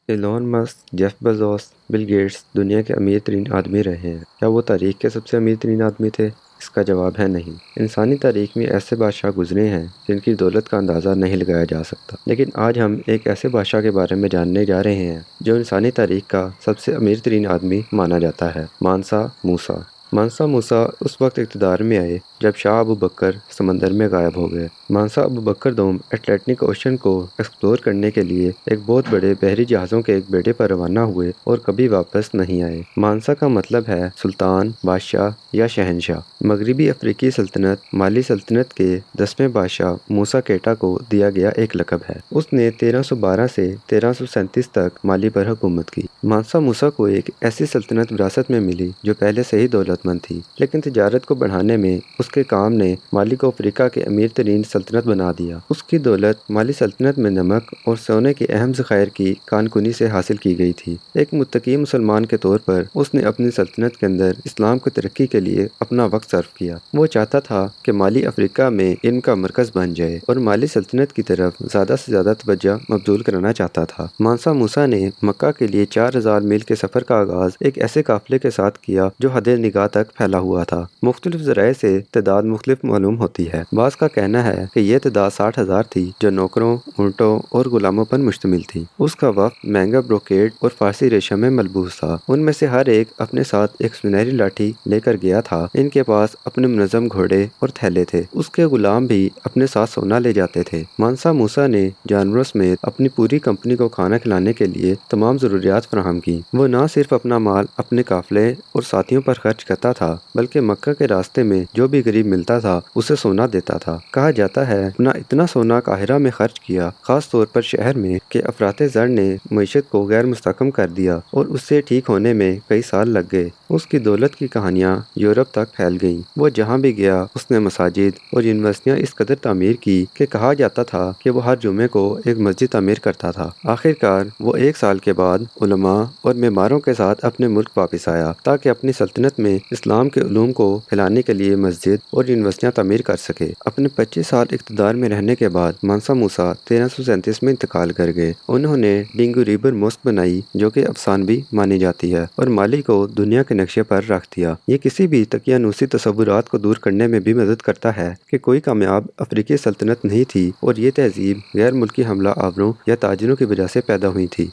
Elon Musk, Jeff Bezos, Bill Gates دنیا کے امیر ترین آدمی رہے ہیں۔ کیا وہ تاریخ کے سب سے امیر ترین آدمی تھے؟ اس کا جواب ہے نہیں۔ انسانی تاریخ میں ایسے بادشاہ گزرے ہیں جن کی دولت کا اندازہ نہیں لگایا جا سکتا، لیکن آج ہم ایک ایسے بادشاہ کے بارے میں جاننے جا رہے ہیں جو انسانی تاریخ کا سب سے امیر ترین آدمی مانا جاتا ہے: مانسا موسیٰ۔ مانسا موسیٰ اس وقت اقتدار میں آئے جب شاہ ابو بکر سمندر میں غائب ہو گئے۔ مانسا ابو بکر دوم اٹلانٹک اوشن کو ایکسپلور کرنے کے لیے ایک بہت بڑے بحری جہازوں کے ایک بیڑے پر روانہ ہوئے اور کبھی واپس نہیں آئے۔ مانسا کا مطلب ہے سلطان، بادشاہ یا شہنشاہ۔ مغربی افریقی سلطنت مالی سلطنت کے 10ویں بادشاہ موسیٰ کیٹا کو دیا گیا ایک لقب ہے۔ اس نے 1312 سے 1337 تک مالی پر حکومت کی۔ مانسا موسیٰ کو ایک ایسی سلطنت وراثت میں ملی جو پہلے سے ہی دولت مند تھی، لیکن تجارت کو بڑھانے میں اس کے کام نے مالی کو افریقہ کے امیر ترین سلطنت بنا دیا۔ اس کی دولت مالی سلطنت میں نمک اور سونے کے اہم ذخائر کی کان کنی سے حاصل کی گئی تھی۔ ایک متقی مسلمان کے طور پر اس نے اپنی سلطنت کے اندر اسلام کی ترقی کے لیے اپنا وقت صرف کیا۔ وہ چاہتا تھا کہ مالی افریقہ میں علم کا مرکز بن جائے اور مالی سلطنت کی طرف زیادہ سے زیادہ توجہ مبذول کرانا چاہتا تھا۔ مانسا موسیٰ نے مکہ کے لیے 4000 میل کے سفر کا آغاز ایک ایسے قافلے کے ساتھ کیا جو حد نگاہ تک پھیلا ہوا تھا۔ مختلف ذرائع سے تعداد مختلف معلوم ہوتی ہے۔ بعض کا کہنا ہے کہ یہ تعداد 60,000 تھی جو نوکروں، اونٹوں اور غلاموں پر مشتمل تھی۔ اس کا وفد مہنگا بروکیڈ اور فارسی ریشم میں ملبوس تھا۔ ان میں سے ہر ایک اپنے ساتھ ایک سنہری لاٹھی لے کر گیا تھا۔ ان کے پاس اپنے منظم گھوڑے اور تھیلے تھے۔ اس کے غلام بھی اپنے ساتھ سونا لے جاتے تھے۔ مانسا موسیٰ نے جانوروں سمیت اپنی پوری کمپنی کو کھانا کھلانے کے لیے تمام ضروریات فراہم کی۔ وہ نہ صرف اپنا مال اپنے قافلے اور ساتھیوں پر خرچ کرتا تھا بلکہ مکہ کے راستے میں جو بھی غریب ملتا تھا اسے سونا دیتا تھا۔ کہا جاتا ہے اپنا اتنا سونا قاہرہ میں خرچ کیا، خاص طور پر شہر میں، کہ افراط زر نے معیشت کو غیر مستحکم کر دیا اور اس سے ٹھیک ہونے میں کئی سال لگ گئے۔ اس کی دولت کی کہانیاں یورپ تک پھیل گئیں۔ وہ جہاں بھی گیا اس نے مساجد اور یونیورسٹیاں اس قدر تعمیر کی کہ کہا جاتا تھا کہ وہ ہر جمعے کو ایک مسجد تعمیر کرتا تھا۔ آخر کار وہ 1 سال کے بعد علماء اور معماروں کے ساتھ اپنے ملک واپس آیا تاکہ اپنی سلطنت میں اسلام کے علوم کو پھیلانے کے لیے مسجد اور یونیورسٹیاں تعمیر کر سکے۔ اپنے 25 سال اقتدار میں رہنے کے بعد مانسا موسیٰ 1337 میں انتقال کر گئے۔ انہوں نے ڈنگو ریور موسک بنائی جو کہ افسانوی مانی جاتی ہے اور مالی کو دنیا کے نقشے پر رکھ دیا۔ یہ کسی بھی تقیانوسی تصورات کو دور کرنے میں بھی مدد کرتا ہے کہ کوئی کامیاب افریقی سلطنت نہیں تھی اور یہ تہذیب غیر ملکی حملہ آوروں یا تاجروں کی وجہ سے پیدا ہوئی تھی۔